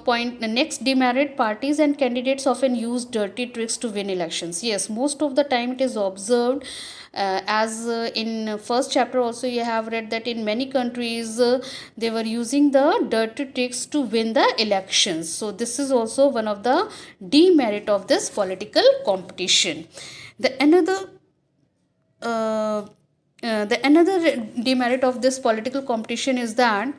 point, the next demerit, parties and candidates often use dirty tricks to win elections. Yes, most of the time it is observed, as in first chapter also you have read that in many countries they were using the dirty tricks to win the elections. So this is also one of the demerit of this political competition. The another the another demerit of this political competition is that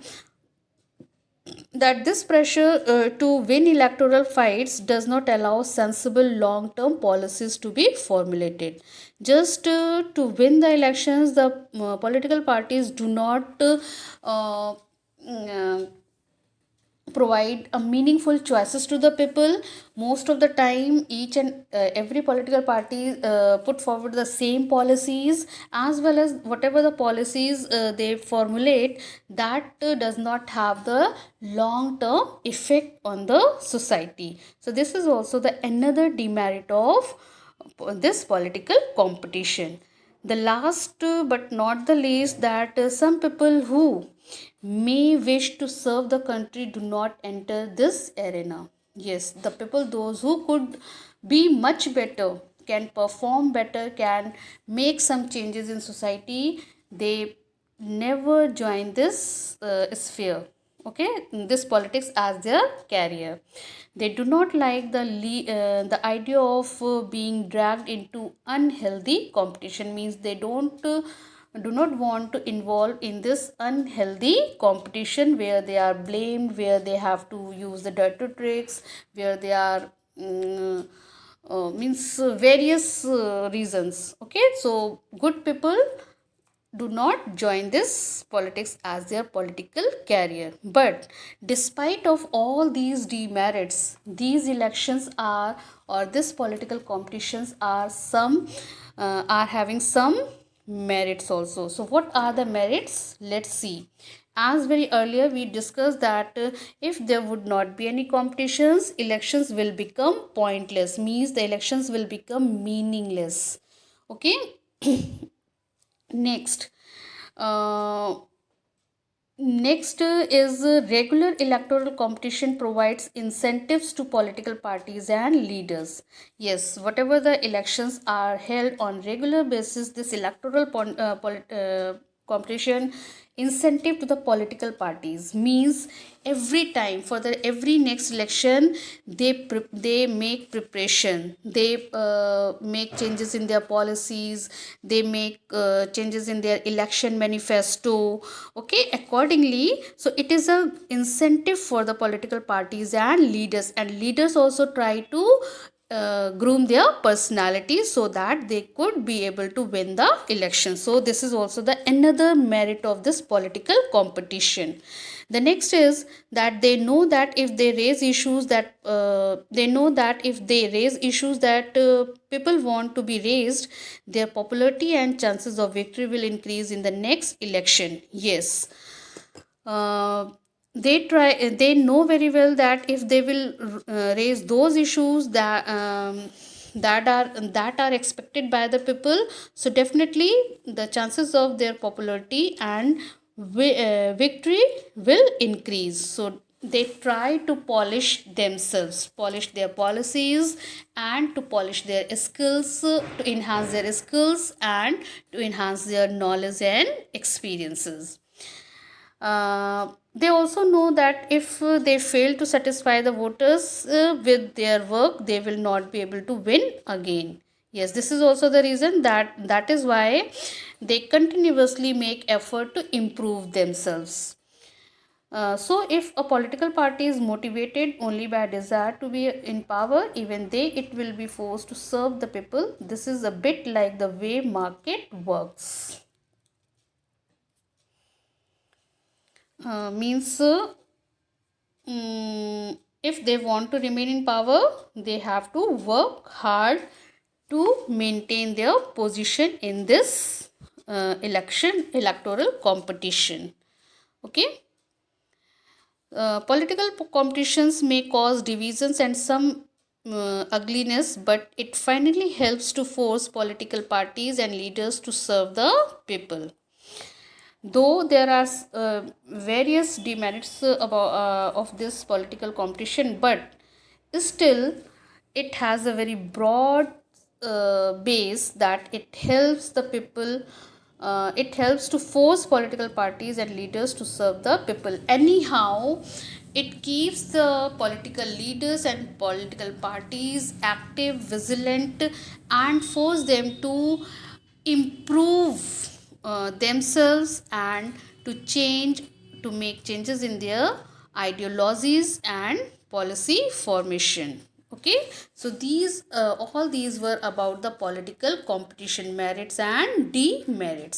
this pressure to win electoral fights does not allow sensible long term policies to be formulated. Just to win the elections, the political parties do not mm, provide a meaningful choices to the people. Most of the time each and every political party put forward the same policies, as well as whatever the policies they formulate, that does not have the long term effect on the society. So this is also the another demerit of this political competition. The last but not the least, that some people who may wish to serve the country do not enter this arena. Yes, the people, those who could be much better, can perform better, can make some changes in society, they never join this sphere, okay, this politics as their career. They do not like the idea of being dragged into unhealthy competition. Means they don't do not want to involve in this unhealthy competition where they are blamed, where they have to use the dirty tricks, where they are means various reasons. Okay, so good people do not join this politics as their political career. But despite of all these demerits, these elections are, or this political competitions are some are having some merits also. So what are the merits? Let's see. As very earlier we discussed that if there would not be any competitions, elections will become pointless, means the elections will become meaningless. Okay. Next, uh, is regular electoral competition provides incentives to political parties and leaders. Yes, whatever the elections are held on regular basis, this electoral competition incentive to the political parties, means every time for the every next election they make preparation, they make changes in their policies, they make changes in their election manifesto, okay, accordingly. So it is a incentive for the political parties and leaders also try to groom their personality so that they could be able to win the election. So this is also the another merit of this political competition. The next is that they know that if they raise issues that people want to be raised, their popularity and chances of victory will increase in the next election. Yes, they know very well that if they will raise those issues that are expected by the people, so definitely the chances of their popularity and victory will increase. So they try to polish themselves, polish their policies, and to polish their skills, to enhance their skills and to enhance their knowledge and experiences. They also know that if they fail to satisfy the voters with their work, they will not be able to win again. Yes, this is also the reason that is why they continuously make effort to improve themselves. So, if a political party is motivated only by desire to be in power, even they it will be forced to serve the people. This is a bit like the way market works. Means if they want to remain in power, they have to work hard to maintain their position in this electoral competition. Okay. Political competitions may cause divisions and some ugliness, but it finally helps to force political parties and leaders to serve the people. Though there are various demerits of this political competition, but still it has a very broad base that it helps the people. It helps to force political parties and leaders to serve the people. Anyhow, it keeps the political leaders and political parties active, vigilant, and force them to improve themselves and to change, to make changes in their ideologies and policy formation. Okay, so these all these were about the political competition merits and demerits.